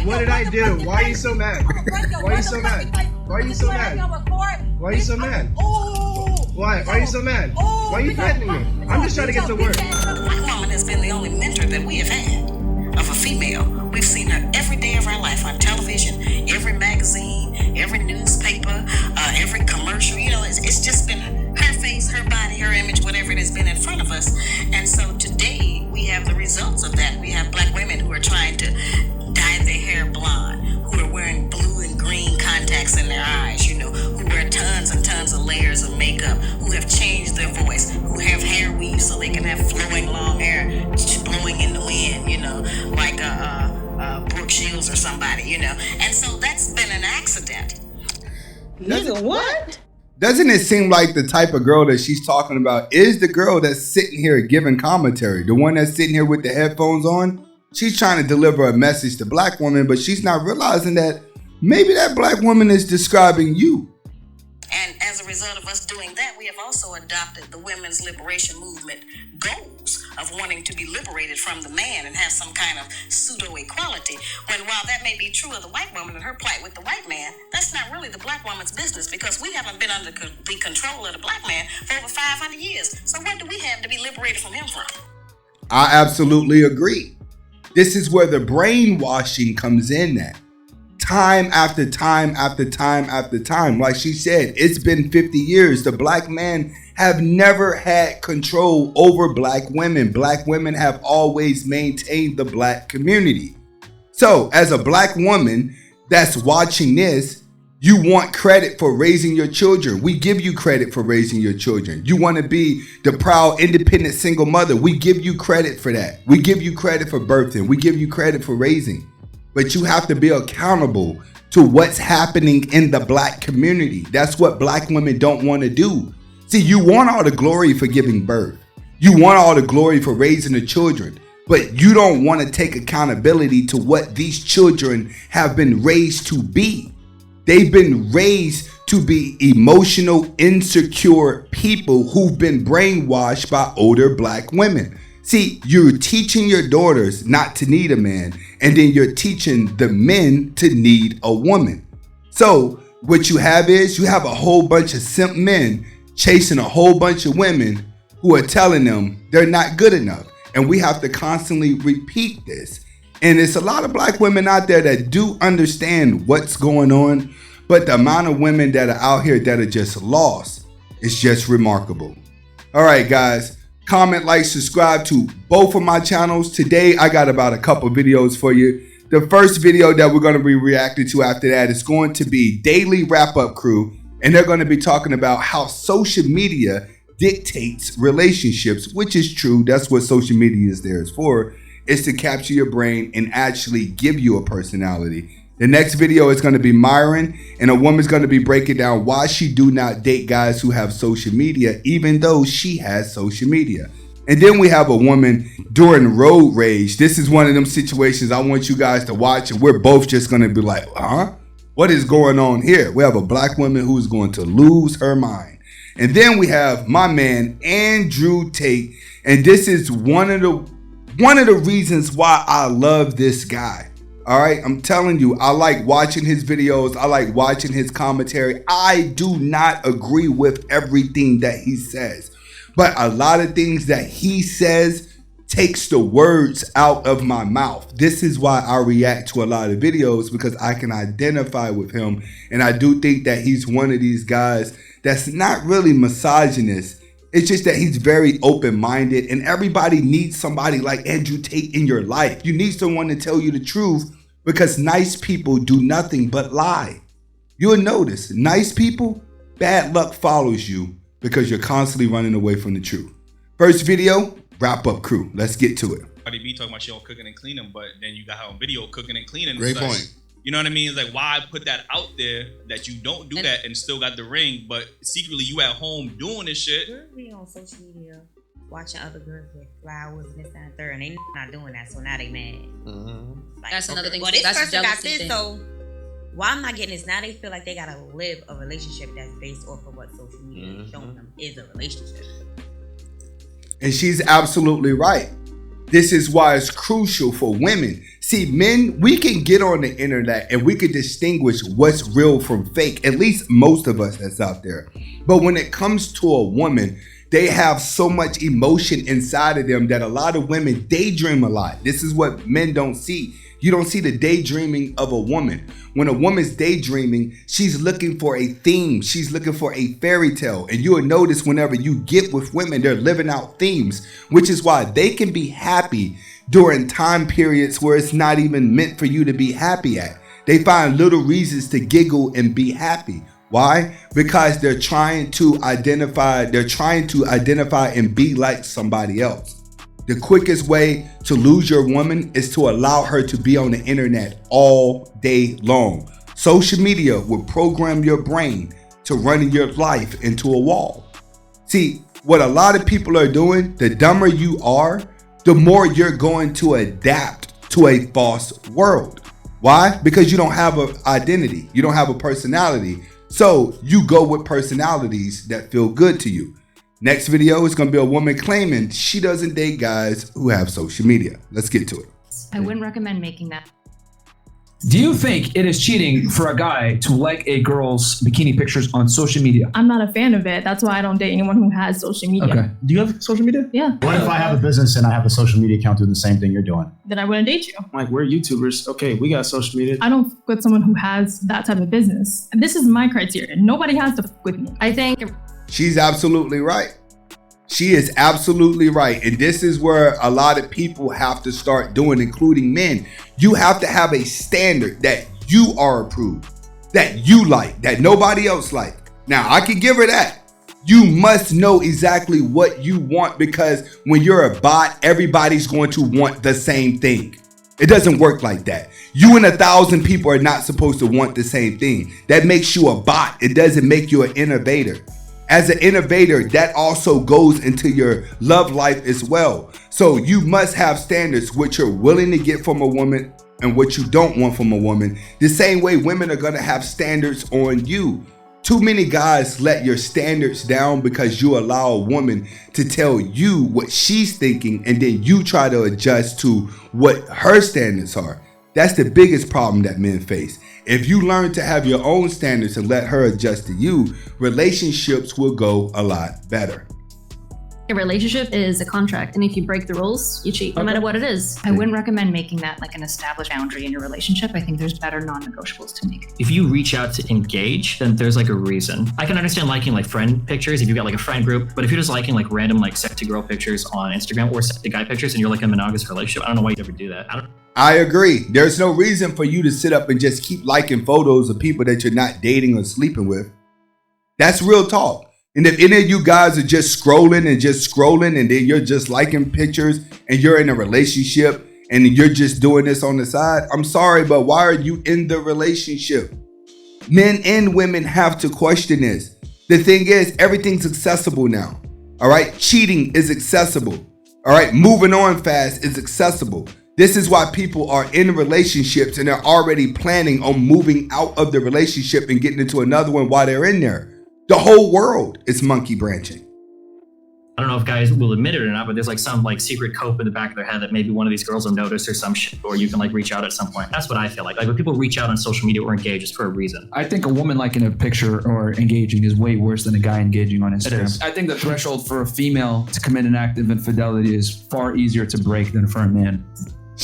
What did I do? Why are you so mad? Why are you so mad? Why are you so mad? Why are you so mad? Why? Why are you so mad? Why are you threatening me? I'm just trying to get to work. The black woman has been the only mentor that we have had of a female. We've seen her every day of our life on television, every magazine, every newspaper, every commercial. You know, it's just been her face, her body, her image, whatever it has been in front of us. And so today we have the results of that. We have black women who are trying to dye their hair blonde, who are wearing blue and green contacts in their eyes, you know, who wear tons and tons of layers of makeup, who have changed their voice, who have hair weave so they can have flowing long hair blowing in the wind, you know, like Brooke Shields or somebody, you know. And so that's been an accident. Nigga, what? Doesn't it seem like the type of girl that she's talking about is the girl that's sitting here giving commentary? The one that's sitting here with the headphones on? She's trying to deliver a message to black women, but she's not realizing that maybe that black woman is describing you. And as a result of us doing that, we have also adopted the women's liberation movement goals of wanting to be liberated from the man and have some kind of pseudo-equality. When while that may be true of the white woman and her plight with the white man, that's not really the black woman's business, because we haven't been under the control of the black man for over 500 years. So what do we have to be liberated from him from? I absolutely agree. This is where the brainwashing comes in at. Time after time after time after time. Like she said, it's been 50 years. The black men have never had control over black women. Black women have always maintained the black community. So as a black woman that's watching this, you want credit for raising your children. We give you credit for raising your children. You want to be the proud, independent, single mother. We give you credit for that. We give you credit for birthing. We give you credit for raising. But you have to be accountable to what's happening in the black community. That's what black women don't want to do. See, you want all the glory for giving birth. You want all the glory for raising the children. But you don't want to take accountability to what these children have been raised to be. They've been raised to be emotional, insecure people who've been brainwashed by older black women. See, you're teaching your daughters not to need a man, and then you're teaching the men to need a woman. So what you have is you have a whole bunch of simp men chasing a whole bunch of women who are telling them they're not good enough. And we have to constantly repeat this. And it's a lot of black women out there that do understand what's going on, but the amount of women that are out here that are just lost is just remarkable. All right, guys. Comment, like, subscribe to both of my channels. Today, I got about a couple videos for you. The first video that we're going to be reacting to after that is going to be Daily Wrap-Up Crew. And they're going to be talking about how social media dictates relationships, which is true. That's what social media is there for, is to capture your brain and actually give you a personality. The next video is going to be Myron, and a woman's going to be breaking down why she do not date guys who have social media, even though she has social media. And then we have a woman during road rage. This is one of them situations I want you guys to watch, and we're both just going to be like, huh? What is going on here? We have a black woman who's going to lose her mind. And then we have my man, Andrew Tate. And this is one of the reasons why I love this guy. All right, I'm telling you, I like watching his videos. I like watching his commentary. I do not agree with everything that he says, but a lot of things that he says takes the words out of my mouth. This is why I react to a lot of videos, because I can identify with him. And I do think that he's one of these guys that's not really misogynist. It's just that he's very open-minded, and everybody needs somebody like Andrew Tate in your life. You need someone to tell you the truth, because nice people do nothing but lie. You'll notice, nice people, bad luck follows you because you're constantly running away from the truth. First video, Wrap-Up Crew. Let's get to it. Cardi B talking about she don't cooking and cleaning, but then you got her on video cooking and cleaning. Great point. You know what I mean? It's like, why put that out there that you don't do that and still got the ring, but secretly you at home doing this shit? Girls be on social media watching other girls with flowers and this and that, third, and they not doing that, so now they mad. Mm-hmm. Like, That's another thing. Well, this That's person got jealousy this, thing. so why I'm not getting this? Now they feel like they gotta live a relationship that's based off of what social media is showing them is a relationship. And she's absolutely right. This is why it's crucial for women. See, men, we can get on the internet and we can distinguish what's real from fake, at least most of us that's out there. But when it comes to a woman, they have so much emotion inside of them that a lot of women daydream a lot. This is what men don't see. You don't see the daydreaming of a woman. When a woman's daydreaming, she's looking for a theme. She's looking for a fairy tale. And you'll notice whenever you get with women, they're living out themes, which is why they can be happy during time periods where it's not even meant for you to be happy at. They find little reasons to giggle and be happy. Why? Because they're trying to identify and be like somebody else. The quickest way to lose your woman is to allow her to be on the internet all day long. Social media will program your brain to run your life into a wall. See, what a lot of people are doing, the dumber you are, the more you're going to adapt to a false world. Why? Because you don't have an identity. You don't have a personality. So you go with personalities that feel good to you. Next video is going to be a woman claiming she doesn't date guys who have social media. Let's get to it. I wouldn't recommend making that. Do you think it is cheating for a guy to like a girl's bikini pictures on social media? I'm not a fan of it. That's why I don't date anyone who has social media. Okay. Do you have social media? Yeah. What if I have a business and I have a social media account doing the same thing you're doing? Then I wouldn't date you. Like, we're YouTubers. Okay, we got social media. I don't fuck with someone who has that type of business. And this is my criteria. Nobody has to fuck with me. I think She's absolutely right. She is absolutely right. And this is where a lot of people have to start doing, including men. You have to have a standard that you are approved, that you like, that nobody else like. Now, I can give her that. You must know exactly what you want, because when you're a bot, everybody's going to want the same thing. It doesn't work like that. You and 1,000 people are not supposed to want the same thing. That makes you a bot. It doesn't make you an innovator. As an innovator, that also goes into your love life as well. So you must have standards, what you're willing to get from a woman and what you don't want from a woman. The same way women are going to have standards on you. Too many guys let your standards down because you allow a woman to tell you what she's thinking, and then you try to adjust to what her standards are. That's the biggest problem that men face. If you learn to have your own standards and let her adjust to you, relationships will go a lot better. a relationship is a contract, and if you break the rules, you cheat, no matter what it is. I wouldn't recommend making that like an established boundary in your relationship. I think there's better non-negotiables to make. If you reach out to engage, then there's like a reason. I can understand liking like friend pictures if you've got like a friend group, but if you're just liking like random like sexy girl pictures on Instagram or sexy guy pictures and you're like a monogamous relationship, I don't know why you'd ever do that. I agree. There's no reason for you to sit up and just keep liking photos of people that you're not dating or sleeping with. That's real talk. And if any of you guys are just scrolling and then you're just liking pictures and you're in a relationship and you're just doing this on the side, I'm sorry, but why are you in the relationship? Men and women have to question this. The thing is, everything's accessible now. All right. Cheating is accessible. All right. Moving on fast is accessible. This is why people are in relationships and they're already planning on moving out of the relationship and getting into another one while they're in there. The whole world is monkey branching. I don't know if guys will admit it or not, but there's like some like secret cope in the back of their head that maybe one of these girls will notice or some shit, or you can like reach out at some point. That's what I feel like. Like when people reach out on social media or engage, it's for a reason. I think a woman liking a picture or engaging is way worse than a guy engaging on Instagram. I think the threshold for a female to commit an act of infidelity is far easier to break than for a man.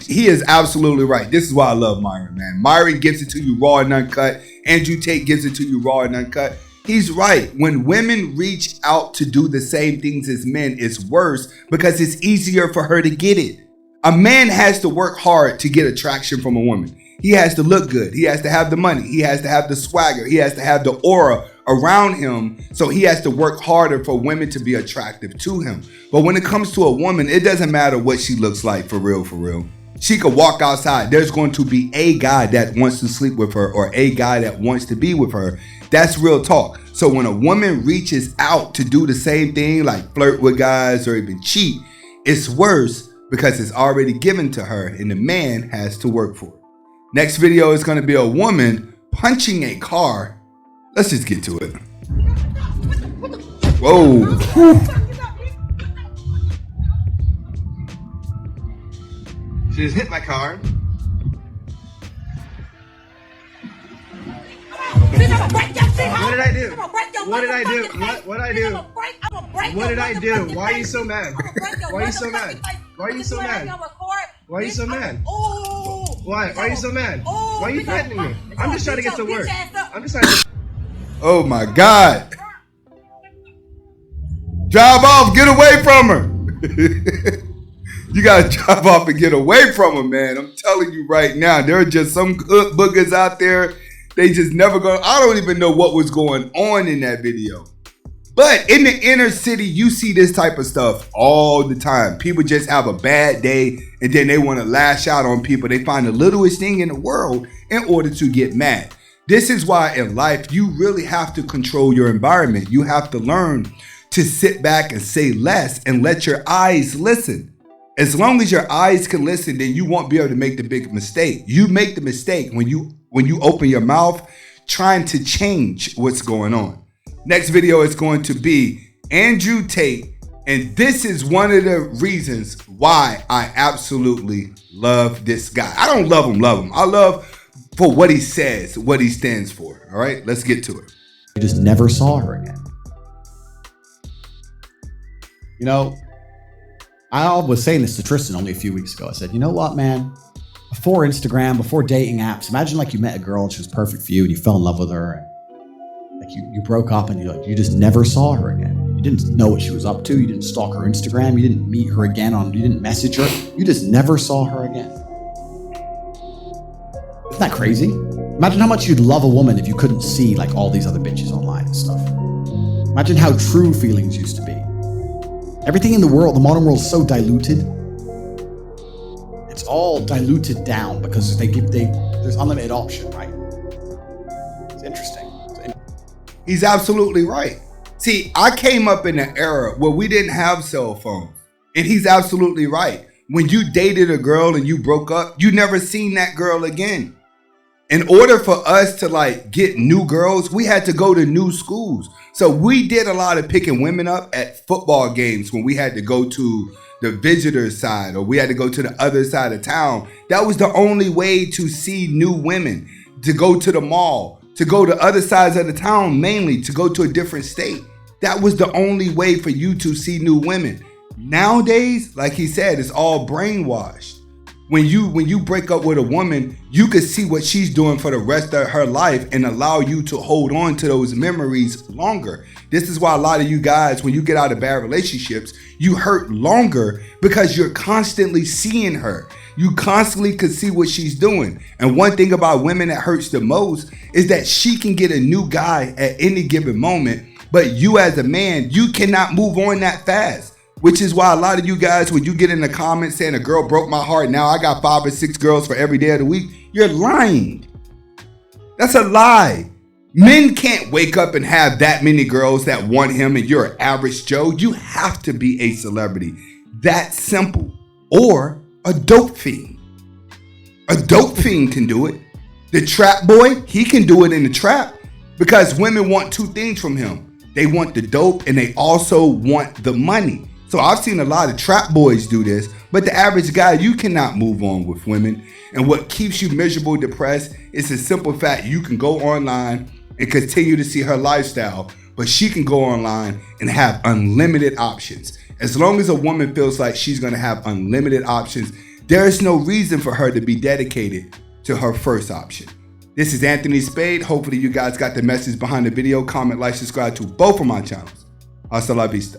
He is absolutely right. This is why I love Myron, man. Myron gives it to you raw and uncut. Andrew Tate gives it to you raw and uncut. He's right. When women reach out to do the same things as men, it's worse because it's easier for her to get it. A man has to work hard to get attraction from a woman. He has to look good. He has to have the money. He has to have the swagger. He has to have the aura around him. So he has to work harder for women to be attractive to him. But when it comes to a woman, it doesn't matter what she looks like for real, for real. She could walk outside. There's going to be a guy that wants to sleep with her or a guy that wants to be with her. That's real talk. So when a woman reaches out to do the same thing, like flirt with guys or even cheat, it's worse because it's already given to her and the man has to work for it. Next video is going to be a woman punching a car. Let's just get to it. Whoa. She just hit my car. What did I do? What did I do? What did I do? What did I do? Why are you so mad? Why are you so mad? Why are you so mad? Why are you so mad? Why? Why are you so mad? Why are you threatening me? I'm just trying to get to work. I'm just trying to. Oh my God. Drive off, get away from her. You gotta drive off and get away from her, man. I'm telling you right now, there are just some good boogers out there. They just never go. I don't even know what was going on in that video. But in the inner city, you see this type of stuff all the time. People just have a bad day and then they want to lash out on people. They find the littlest thing in the world in order to get mad. This is why in life, you really have to control your environment. You have to learn to sit back and say less and let your eyes listen. As long as your eyes can listen, then you won't be able to make the big mistake. You make the mistake when you open your mouth trying to change what's going on. Next video is going to be Andrew Tate, and this is one of the reasons why I absolutely love this guy. I don't love him. I love for what he says, what he stands for. All right, let's get to it. You just never saw her again. You know, I was saying this to Tristan only a few weeks ago. I said, you know what, man? Before Instagram, before dating apps, imagine like you met a girl and she was perfect for you and you fell in love with her. And like you broke up and you just never saw her again. You didn't know what she was up to. You didn't stalk her Instagram. You didn't meet her again you didn't message her. You just never saw her again. Isn't that crazy? Imagine how much you'd love a woman if you couldn't see like all these other bitches online and stuff. Imagine how true feelings used to be. Everything in the world, the modern world is so diluted. It's all diluted down because there's unlimited option, right? It's interesting. He's absolutely right. See, I came up in an era where we didn't have cell phones. And he's absolutely right. When you dated a girl and you broke up, you never seen that girl again. In order for us to like get new girls, we had to go to new schools. So we did a lot of picking women up at football games when we had to go to the visitor side or we had to go to the other side of town. That was the only way to see new women, to go to the mall, to go to other sides of the town, mainly to go to a different state. That was the only way for you to see new women. Nowadays, like he said, it's all brainwashed. When you break up with a woman, you can see what she's doing for the rest of her life and allow you to hold on to those memories longer. This is why a lot of you guys, when you get out of bad relationships, you hurt longer because you're constantly seeing her. You constantly can see what she's doing. And one thing about women that hurts the most is that she can get a new guy at any given moment, but you as a man, you cannot move on that fast. Which is why a lot of you guys, when you get in the comments saying a girl broke my heart, now I got 5 or 6 girls for every day of the week, you're lying. That's a lie. Men can't wake up and have that many girls that want him and you're an average Joe. You have to be a celebrity. That simple. Or a dope fiend. A dope fiend can do it. The trap boy, he can do it in the trap because women want 2 things from him. They want the dope and they also want the money. So I've seen a lot of trap boys do this, but the average guy, you cannot move on with women. And what keeps you miserable, depressed, is the simple fact you can go online and continue to see her lifestyle, but she can go online and have unlimited options. As long as a woman feels like she's going to have unlimited options, there is no reason for her to be dedicated to her first option. This is Anthony Spade. Hopefully you guys got the message behind the video. Comment, like, subscribe to both of my channels. Hasta la vista.